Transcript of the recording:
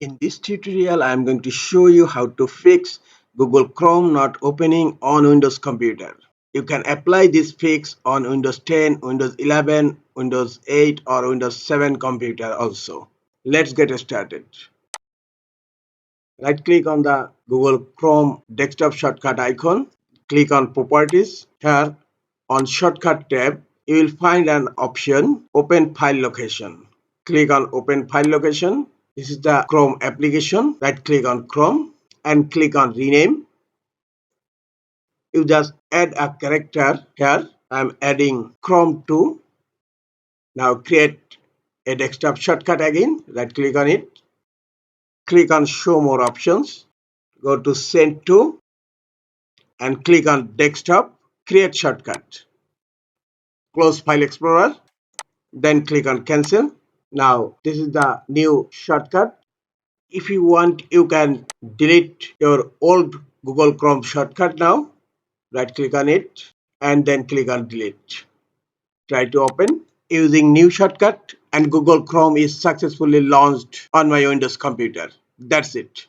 In this tutorial, I am going to show you how to fix Google Chrome not opening on Windows computer. You can apply this fix on Windows 10, Windows 11, Windows 8 or Windows 7 computer also. Let's get started. Right click on the Google Chrome desktop shortcut icon. Click on Properties. Here on Shortcut tab, you will find an option Open File Location. Click on Open File Location. This is the Chrome application. Right click on Chrome and click on Rename. You just add a character here. I'm adding Chrome 2. Now create a desktop shortcut again. Right click on it. Click on Show More Options. Go to Send To and click on Desktop. Create Shortcut. Close File Explorer. Then click on Cancel. Now this is the new shortcut. If you want, you can delete your old Google Chrome shortcut now. Right click on it and then click on delete. Try to open using new shortcut and Google Chrome is successfully launched on my Windows computer. That's it.